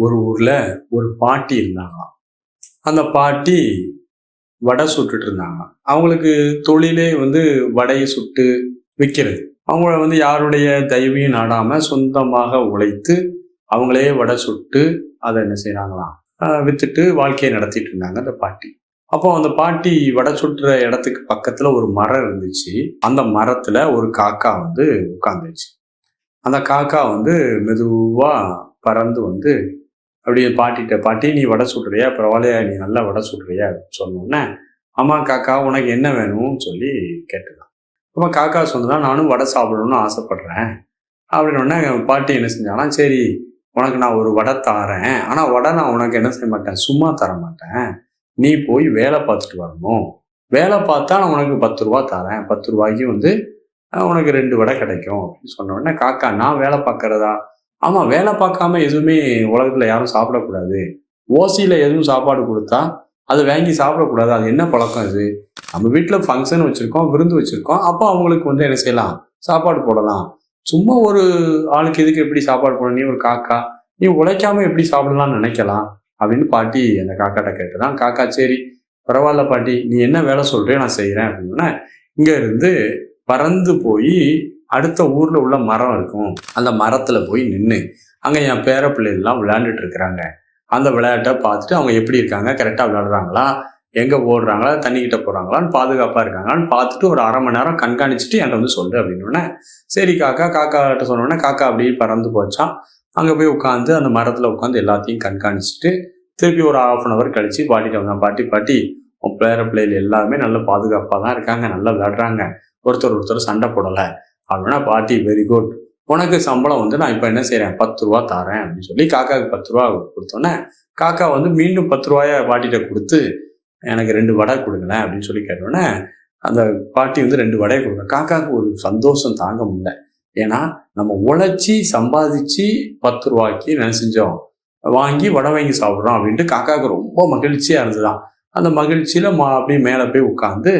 ஒரு ஊர்ல ஒரு பாட்டி இருந்தாங்களாம். அந்த பாட்டி வடை சுட்டுட்டு இருந்தாங்க. அவங்களுக்கு தொழிலே வடையை சுட்டு விற்கிறது. அவங்கள யாருடைய தயவையும் நாடாம சொந்தமாக உழைத்து அவங்களே வடை சுட்டு அதை என்ன செய்யறாங்களாம், வித்துட்டு வாழ்க்கையை நடத்திட்டு இருந்தாங்க அந்த பாட்டி. அப்போ அந்த பாட்டி வடை சுட்டுற இடத்துக்கு பக்கத்துல ஒரு மரம் இருந்துச்சு. அந்த மரத்துல ஒரு காக்கா உட்கார்ந்துச்சு. அந்த காக்கா மெதுவா பறந்து அப்படியே பாட்டிட்ட, பாட்டி நீ வடை சுடுறியா, பரவாயில்லையா, நீ நல்லா வடை சுடுறியா அப்படின்னு சொன்னோன்னே, ஆமா காக்கா உனக்கு என்ன வேணும்னு சொல்லி கேட்டுதான். அப்போ காக்கா சொன்னதா, நானும் வடை சாப்பிடணும்னு ஆசைப்படுறேன் அப்படின்னோடனே பாட்டி என்ன செஞ்சாங்கன்னா, சரி உனக்கு நான் ஒரு வடை தாரேன், ஆனா வடை நான் உனக்கு என்ன செய்ய மாட்டேன், சும்மா தர மாட்டேன், நீ போய் வேலை பார்த்துட்டு வரணும், வேலை பார்த்தா நான் உனக்கு 10 ரூபா தரேன், 10 ரூபாய்க்கு உனக்கு 2 வடை கிடைக்கும் அப்படின்னு சொன்ன உடனே காக்கா, நான் வேலை பார்க்கறதா, ஆமா வேலை பார்க்காம எதுவுமே உலகத்துல யாரும் சாப்பிடக்கூடாது, ஓசியில எதுவும் சாப்பாடு கொடுத்தா அது வாங்கி சாப்பிடக்கூடாது, அது என்ன பழக்கம் இது, நம்ம வீட்டுல ஃபங்க்ஷன் வச்சிருக்கோம், விருந்து வச்சிருக்கோம், அப்போ அவங்களுக்கு என்ன செய்யலாம், சாப்பாடு போடலாம், சும்மா ஒரு ஆளுக்கு எதுக்கு எப்படி சாப்பாடு போட, நீ ஒரு காக்கா, நீ உழைக்காம எப்படி சாப்பிடலாம்னு நினைக்கலாம் அப்படின்னு பாட்டி அந்த காக்காட்ட கேட்டுதான். காக்கா சரி பரவாயில்ல பாட்டி, நீ என்ன வேலை சொல்றியோ நான் செய்யறேன் அப்படின்னா, இங்க இருந்து பறந்து போய் அடுத்த ஊர்ல உள்ள மரம் இருக்கும், அந்த மரத்துல போய் நின்று அங்க என் பேர பிள்ளைகள்லாம் விளையாண்டுட்டு இருக்கிறாங்க, அந்த விளையாட்டை பார்த்துட்டு அவங்க எப்படி இருக்காங்க, கரெக்டா விளையாடுறாங்களா, எங்க ஓடுறாங்களா, தண்ணிக்கிட்ட போறாங்களான்னு, பாதுகாப்பா இருக்காங்களான்னு பார்த்துட்டு ஒரு 1/2 மணி நேரம் கண்காணிச்சுட்டு என்கிட்ட சொல்லு அப்படின்னு. சரி காக்காட்ட சொன்னோடனே காக்கா அப்படியே பறந்து போச்சான். அங்க போய் உட்காந்து அந்த மரத்துல உட்காந்து எல்லாத்தையும் கண்காணிச்சுட்டு திருப்பி ஒரு 1/2 அன் ஹவர் கழிச்சு பாட்டிட்ட வந்தான். பாட்டி உன் பேர பிள்ளைகள் எல்லாருமே நல்ல பாதுகாப்பா தான் இருக்காங்க, நல்லா விளையாடுறாங்க, ஒருத்தர் சண்டை போடலை அப்படின்னா, பாட்டி வெரி குட், உனக்கு சம்பளம் நான் இப்போ என்ன செய்யறேன், 10 ரூபா தாரேன் அப்படின்னு சொல்லி காக்காவுக்கு 10 ரூபா கொடுத்தோன்னே, காக்கா மீண்டும் 10 ரூபாய பாட்டிகிட்ட கொடுத்து, எனக்கு 2 வடை கொடுங்களேன் அப்படின்னு சொல்லி கேட்டோன்னே, அந்த பாட்டி 2 வடையை கொடுங்க. காக்காவுக்கு ஒரு சந்தோஷம் தாங்க முடியல. ஏன்னா நம்ம உழைச்சி சம்பாதிச்சு 10 ரூபாய்க்கு என்ன செஞ்சோம், வாங்கி வடை வாங்கி சாப்பிட்றோம் அப்படின்ட்டு காக்காவுக்கு ரொம்ப மகிழ்ச்சியா இருந்துதான். அந்த மகிழ்ச்சியில அப்படியே மேலே போய் உட்காந்து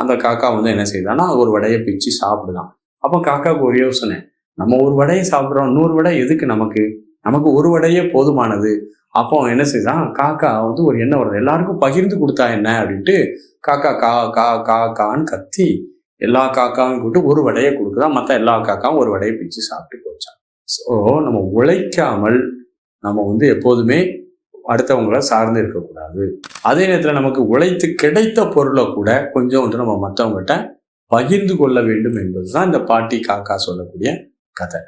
அந்த காக்கா என்ன செய்யுதான்னா ஒரு வடையை பிச்சு சாப்பிடுதான். அப்போ காக்காவுக்கு ஒரு யோசனை, நம்ம ஒரு வடையை சாப்பிட்றோம், 100 வடை எதுக்கு நமக்கு ஒரு வடையே போதுமானது. அப்போ என்ன செய்தான், காக்கா ஒரு எண்ணம் வருது, எல்லாருக்கும் பகிர்ந்து கொடுத்தா என்ன அப்படின்ட்டு காக்கா கான்னு கத்தி எல்லா காக்காவும் கூப்பிட்டு ஒரு வடையை கொடுக்குதான். மற்ற எல்லா காக்காவும் ஒரு வடையை பிச்சு சாப்பிட்டு போச்சான். ஸோ நம்ம உழைக்காமல் நம்ம எப்போதுமே அடுத்தவங்களை சார்ந்து இருக்கக்கூடாது. அதே நேரத்தில் நமக்கு உழைத்து கிடைத்த பொருளை கூட கொஞ்சம் நம்ம மற்றவங்ககிட்ட பகிர்ந்து கொள்ள வேண்டும் என்பதுதான் இந்த பாட்டி காக்கா சொல்லக்கூடிய கதை.